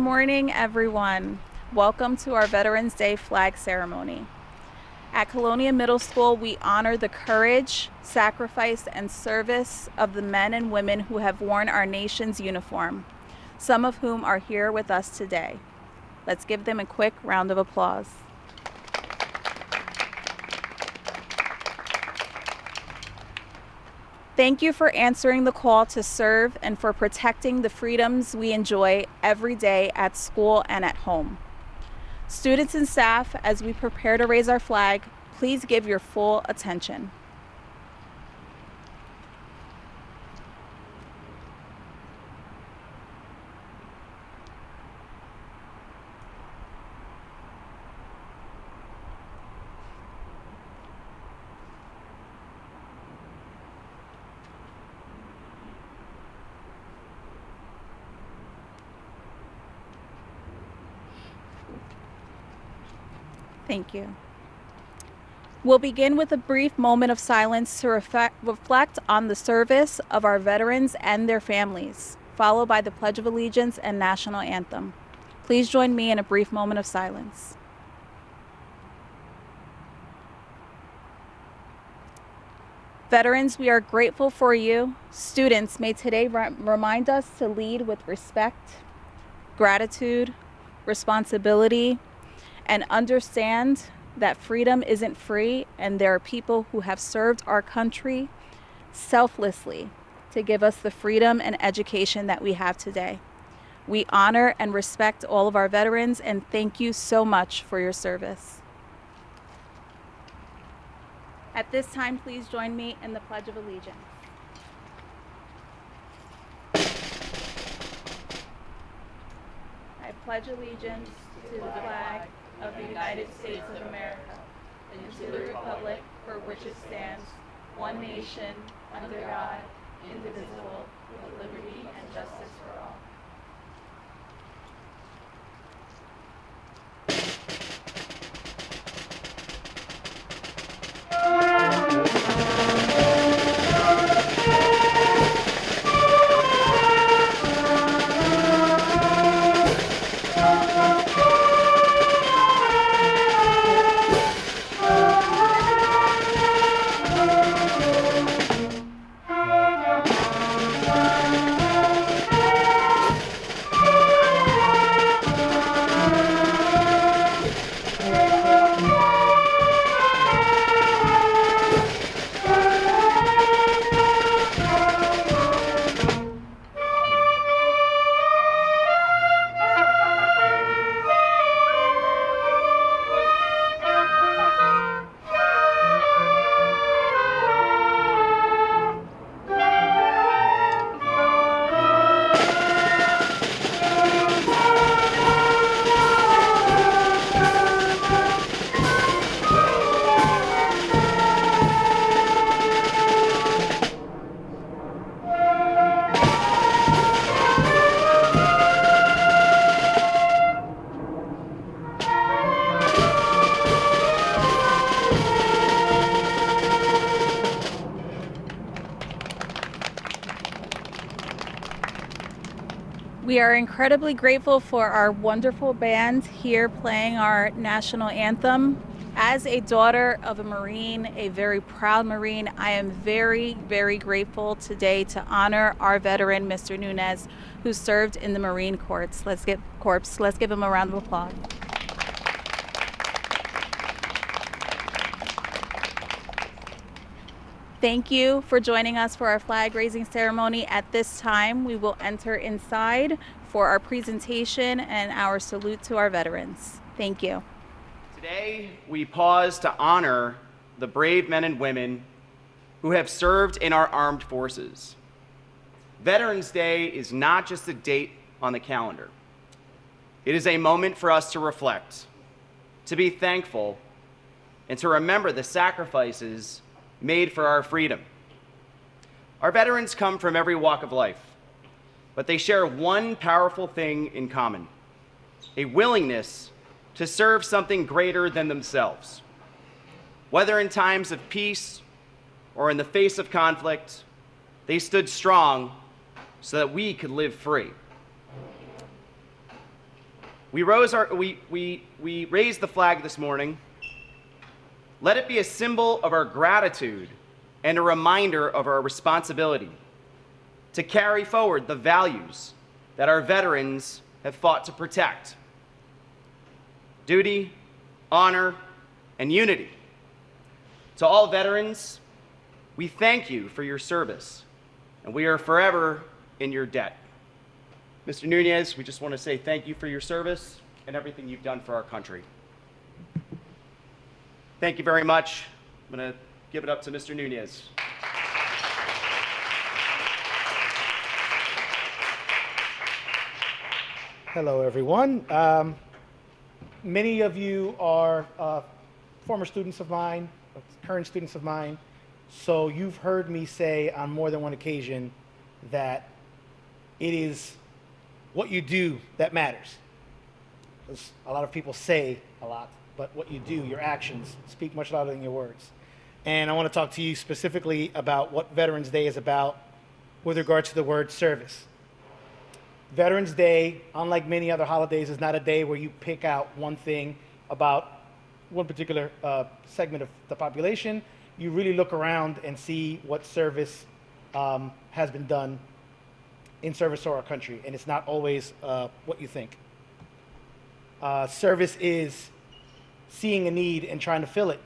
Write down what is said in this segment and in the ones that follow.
morning, everyone. Welcome to our Veterans Day flag ceremony. At Colonia Middle School, we honor the courage, sacrifice, and service of the men and women who have worn our nation's uniform, some of whom are here with us today. Let's give them a quick round of applause. Thank you for answering the call to serve and for protecting the freedoms we enjoy every day at school and at home. Students and staff, as we prepare to raise our flag, please give your full attention. Thank you. We'll begin with a brief moment of silence to reflect on the service of our veterans and their families, followed by the Pledge of Allegiance and National Anthem. Please join me in a brief moment of silence. Veterans, we are grateful for you. Students, may today remind us to lead with respect, gratitude, responsibility, and understand that freedom isn't free, and there are people who have served our country selflessly to give us the freedom and education that we have today. We honor and respect all of our veterans, and thank you so much for your service. At this time, please join me in the Pledge of Allegiance. I pledge allegiance to the flag of the United States of America and to the republic for which it stands, one nation, under God, indivisible, with liberty and justice for all. We are incredibly grateful for our wonderful band here playing our national anthem. As a daughter of a Marine, a very proud Marine, I am very, very grateful today to honor our veteran, Mr. Nunez, who served in the Marine Corps. Let's give him a round of applause. Thank you for joining us for our flag raising ceremony. At this time, we will enter inside for our presentation and our salute to our veterans. Thank you. Today, we pause to honor the brave men and women who have served in our armed forces. Veterans Day is not just a date on the calendar. It is a moment for us to reflect, to be thankful, and to remember the sacrifices made for our freedom. Our veterans come from every walk of life, but they share one powerful thing in common: a willingness to serve something greater than themselves. Whether in times of peace or in the face of conflict, they stood strong so that we could live free. We raised the flag this morning. Let it be a symbol of our gratitude and a reminder of our responsibility to carry forward the values that our veterans have fought to protect: duty, honor, and unity. To all veterans, we thank you for your service, and we are forever in your debt. Mr. Nunez, we just want to say thank you for your service and everything you've done for our country. Thank you very much. I'm going to give it up to Mr. Nunez. Hello, everyone. Many of you are former students of mine, current students of mine, so you've heard me say on more than one occasion that it is what you do that matters. Because a lot of people say a lot, but what you do, your actions, speak much louder than your words. And I want to talk to you specifically about what Veterans Day is about with regard to the word service. Veterans Day, unlike many other holidays, is not a day where you pick out one thing about one particular segment of the population. You really look around and see what service has been done in service to our country, and it's not always what you think. Service is seeing a need and trying to fill it.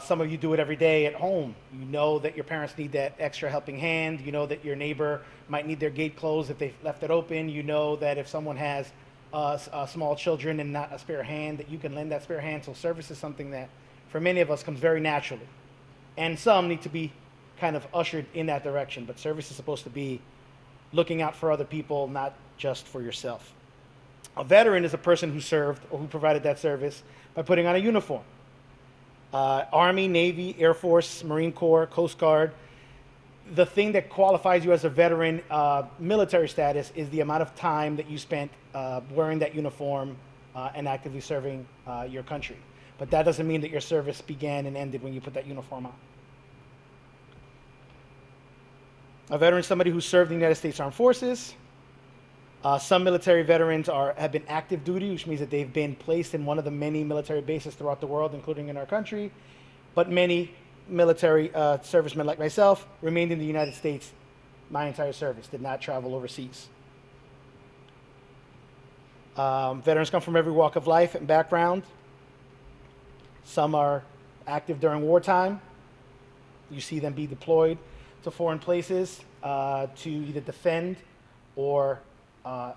Some of you do it every day at home. You know that your parents need that extra helping hand. You know that your neighbor might need their gate closed if they've left it open. You know that if someone has small children and not a spare hand, that you can lend that spare hand. So service is something that, for many of us, comes very naturally. And some need to be kind of ushered in that direction. But service is supposed to be looking out for other people, not just for yourself. A veteran is a person who served or who provided that service by putting on a uniform. Army, Navy, Air Force, Marine Corps, Coast Guard. The thing that qualifies you as a veteran military status is the amount of time that you spent wearing that uniform and actively serving your country. But that doesn't mean that your service began and ended when you put that uniform on. A veteran is somebody who served in the United States Armed Forces. Some military veterans have been active duty, which means that they've been placed in one of the many military bases throughout the world, including in our country. But many military servicemen like myself remained in the United States my entire service, did not travel overseas. Veterans come from every walk of life and background. Some are active during wartime. You see them be deployed to foreign places to either defend or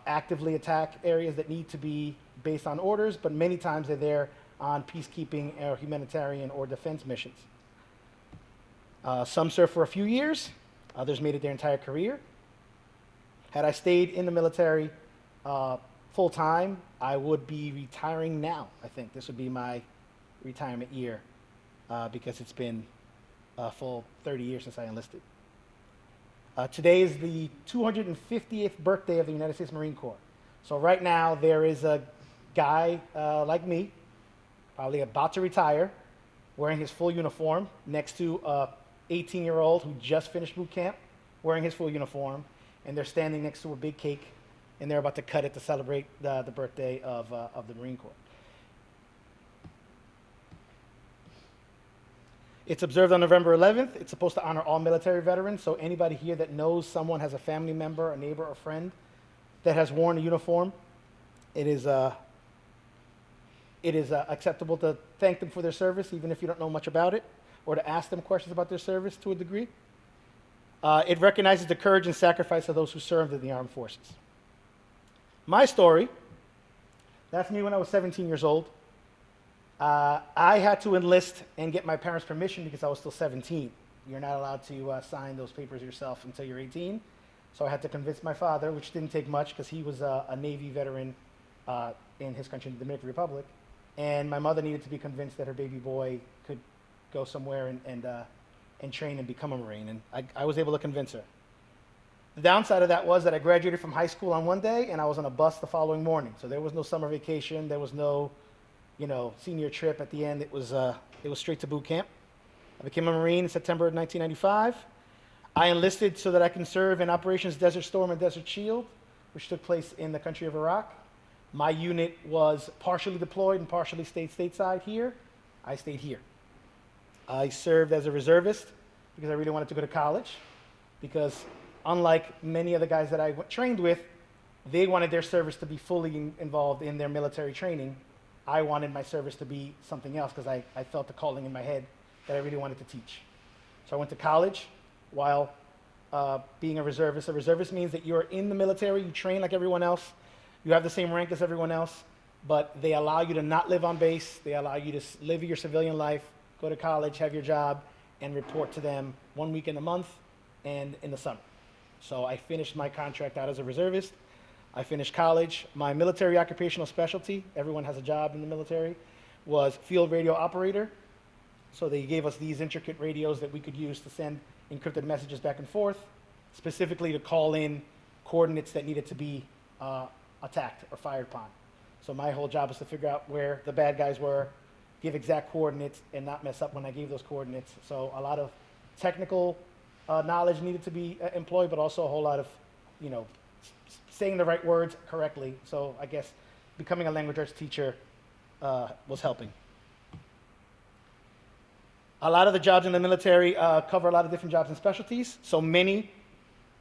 actively attack areas that need to be based on orders, but many times they're there on peacekeeping or humanitarian or defense missions. Some serve for a few years, others made it their entire career. Had I stayed in the military full time, I would be retiring now. I think this would be my retirement year because it's been a full 30 years since I enlisted. Today is the 250th birthday of the United States Marine Corps. So right now there is a guy like me, probably about to retire, wearing his full uniform next to a 18-year-old who just finished boot camp, wearing his full uniform, and they're standing next to a big cake, and they're about to cut it to celebrate the birthday of the Marine Corps. It's observed on November 11th. It's supposed to honor all military veterans, so anybody here that knows someone, has a family member, a neighbor, or friend that has worn a uniform, it is acceptable to thank them for their service, even if you don't know much about it, or to ask them questions about their service to a degree. It recognizes the courage and sacrifice of those who served in the armed forces. My story, that's me when I was 17 years old. I had to enlist and get my parents' permission because I was still 17. You're not allowed to sign those papers yourself until you're 18. So I had to convince my father, which didn't take much because he was a Navy veteran in his country, the Dominican Republic. And my mother needed to be convinced that her baby boy could go somewhere and train and become a Marine. And I was able to convince her. The downside of that was that I graduated from high school on one day and I was on a bus the following morning. So there was no summer vacation. There was no senior trip at the end. It was straight to boot camp. I became a Marine in September of 1995. I enlisted so that I can serve in Operations Desert Storm and Desert Shield, which took place in the country of Iraq. My unit was partially deployed and partially stayed stateside here. I stayed here. I served as a reservist because I really wanted to go to college, because unlike many of the guys that I trained with, they wanted their service to be fully involved in their military training. I wanted my service to be something else because I felt the calling in my head that I really wanted to teach. So I went to college while being a reservist. A reservist means that you're in the military, you train like everyone else, you have the same rank as everyone else, but they allow you to not live on base. They allow you to live your civilian life, go to college, have your job, and report to them 1 week in a month and in the summer. So I finished my contract out as a reservist. I finished college. My military occupational specialty, everyone has a job in the military, was field radio operator. So they gave us these intricate radios that we could use to send encrypted messages back and forth, specifically to call in coordinates that needed to be attacked or fired upon. So my whole job was to figure out where the bad guys were, give exact coordinates, and not mess up when I gave those coordinates. So a lot of technical knowledge needed to be employed, but also a whole lot of, saying the right words correctly. So I guess becoming a language arts teacher was helping. A lot of the jobs in the military cover a lot of different jobs and specialties. So many,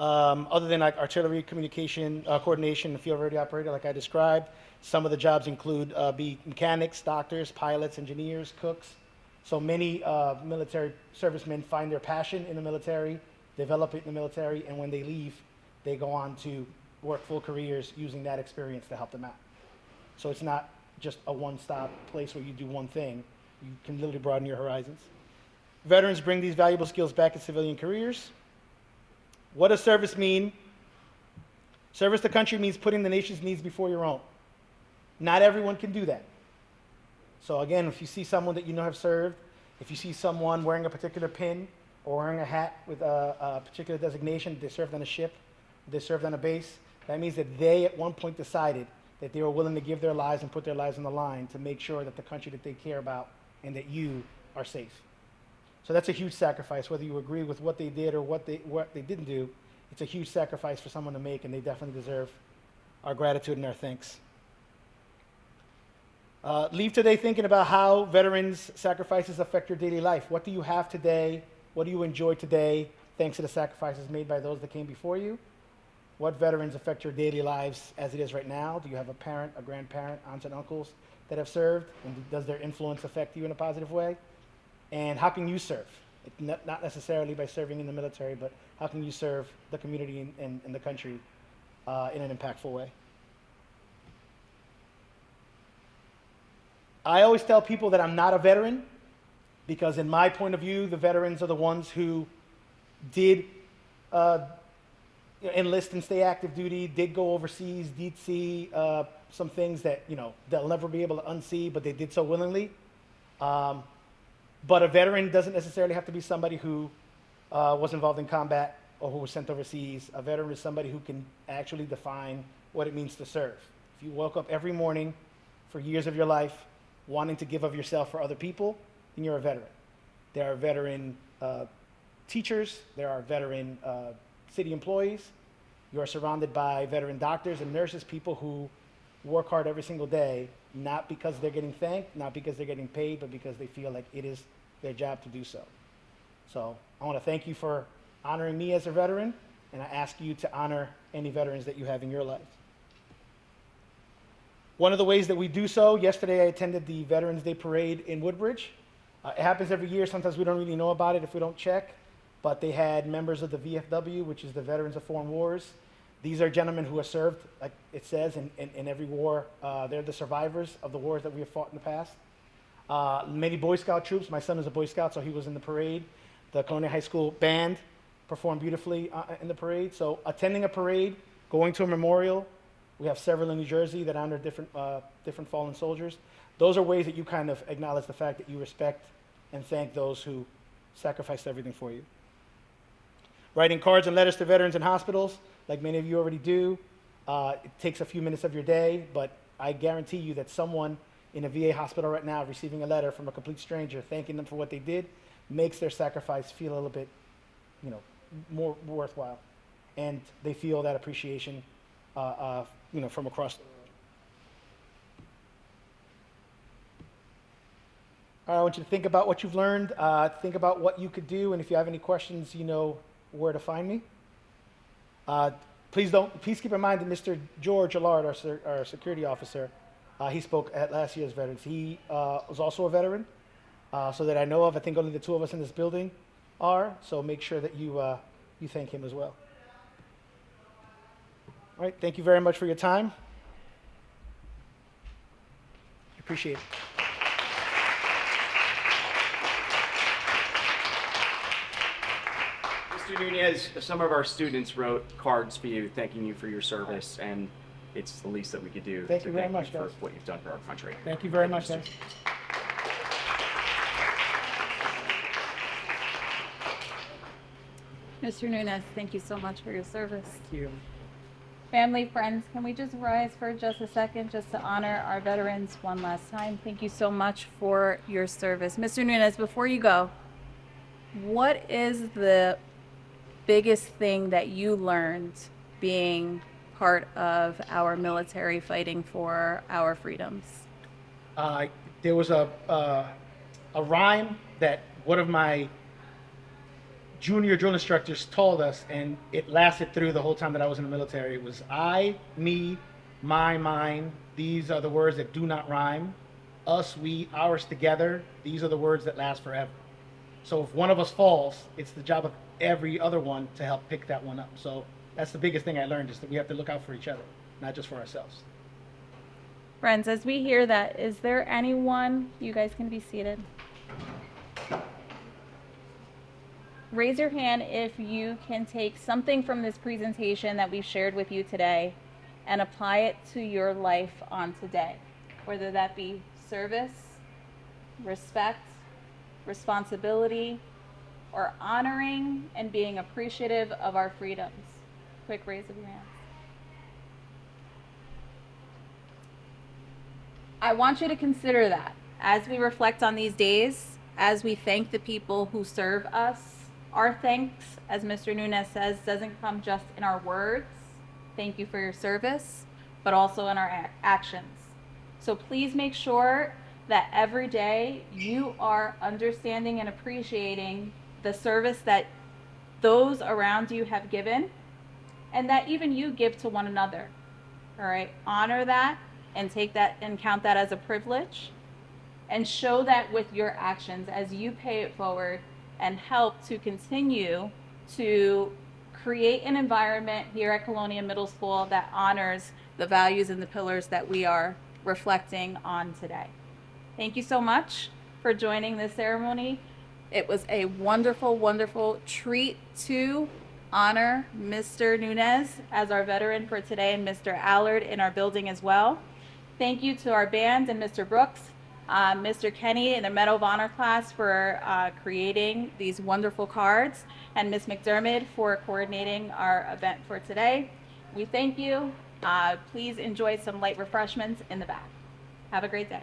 other than like artillery communication, coordination, and field radio operator, like I described. Some of the jobs include be mechanics, doctors, pilots, engineers, cooks. So many military servicemen find their passion in the military, develop it in the military, and when they leave, they go on to work full careers using that experience to help them out. So it's not just a one-stop place where you do one thing. You can literally broaden your horizons. Veterans bring these valuable skills back in civilian careers. What does service mean? Service to country means putting the nation's needs before your own. Not everyone can do that. So again, if you see someone that you know have served, if you see someone wearing a particular pin or wearing a hat with a particular designation, they served on a ship, they served on a base, that means that they at one point decided that they were willing to give their lives and put their lives on the line to make sure that the country that they care about and that you are safe. So that's a huge sacrifice, whether you agree with what they did or what they didn't do. It's a huge sacrifice for someone to make, and they definitely deserve our gratitude and our thanks. Leave today thinking about how veterans' sacrifices affect your daily life. What do you have today? What do you enjoy today, thanks to the sacrifices made by those that came before you? What veterans affect your daily lives as it is right now? Do you have a parent, a grandparent, aunts and uncles that have served? And does their influence affect you in a positive way? And how can you serve? Not necessarily by serving in the military, but how can you serve the community and the country in an impactful way? I always tell people that I'm not a veteran because in my point of view, the veterans are the ones who did enlist and stay active duty, did go overseas, did see some things that they'll never be able to unsee, but they did so willingly. But a veteran doesn't necessarily have to be somebody who was involved in combat or who was sent overseas. A veteran is somebody who can actually define what it means to serve. If you woke up every morning for years of your life wanting to give of yourself for other people, then you're a veteran. There are veteran teachers, there are veteran city employees. You are surrounded by veteran doctors and nurses, people who work hard every single day, not because they're getting thanked, not because they're getting paid, but because they feel like it is their job to do so. So I want to thank you for honoring me as a veteran, and I ask you to honor any veterans that you have in your life. One of the ways that we do so, yesterday I attended the Veterans Day Parade in Woodbridge. It happens every year. Sometimes we don't really know about it if we don't check, but they had members of the VFW, which is the Veterans of Foreign Wars. These are gentlemen who have served, like it says, in every war. They're the survivors of the wars that we have fought in the past. Many Boy Scout troops. My son is a Boy Scout, so he was in the parade. The Colonia High School band performed beautifully in the parade. So attending a parade, going to a memorial. We have several in New Jersey that honor different fallen soldiers. Those are ways that you kind of acknowledge the fact that you respect and thank those who sacrificed everything for you. Writing cards and letters to veterans in hospitals, like many of you already do. It takes a few minutes of your day, but I guarantee you that someone in a VA hospital right now receiving a letter from a complete stranger thanking them for what they did makes their sacrifice feel a little bit, more worthwhile. And they feel that appreciation, from across the world. I want you to think about what you've learned, think about what you could do, and if you have any questions, you know where to find me. Please keep in mind that Mr. George Allard, our security officer, he spoke at last year's veterans. He was also a veteran, so that I know of. I think only the two of us in this building are, so make sure that you thank him as well. All right, thank you very much for your time. Appreciate it. Mr. Nunez, some of our students wrote cards for you, thanking you for your service, and it's the least that we could do. Thank you very much, for guys. what you've done for our country. Thank you very much, guys. Mr. Nunez, thank you so much for your service. Thank you. Family, friends, can we just rise for just a second just to honor our veterans one last time? Thank you so much for your service. Mr. Nunez, before you go, what is the biggest thing that you learned being part of our military fighting for our freedoms? There was a rhyme that one of my junior drill instructors told us, and it lasted through the whole time that I was in the military. It was I, me, my, mine. These are the words that do not rhyme. Us, we, ours together. These are the words that last forever. So if one of us falls, it's the job of every other one to help pick that one up. So that's the biggest thing I learned, is that we have to look out for each other, not just for ourselves. Friends, as we hear that, is there anyone, you guys can be seated. Raise your hand if you can take something from this presentation that we've shared with you today and apply it to your life on today, whether that be service, respect, responsibility, or honoring and being appreciative of our freedoms. Quick raise of your hands. I want you to consider that as we reflect on these days, as we thank the people who serve us. Our thanks, as Mr. Nunez says, doesn't come just in our words, thank you for your service, but also in our actions. So please make sure that every day you are understanding and appreciating the service that those around you have given, and that even you give to one another. All right, honor that and take that and count that as a privilege, and show that with your actions as you pay it forward and help to continue to create an environment here at Colonia Middle School that honors the values and the pillars that we are reflecting on today. Thank you so much for joining this ceremony. It was a wonderful, wonderful treat to honor Mr. Nunez as our veteran for today, and Mr. Allard in our building as well. Thank you to our band and Mr. Brooks, Mr. Kenny in the Medal of Honor class for creating these wonderful cards, and Ms. McDermott for coordinating our event for today. We thank you. Please enjoy some light refreshments in the back. Have a great day.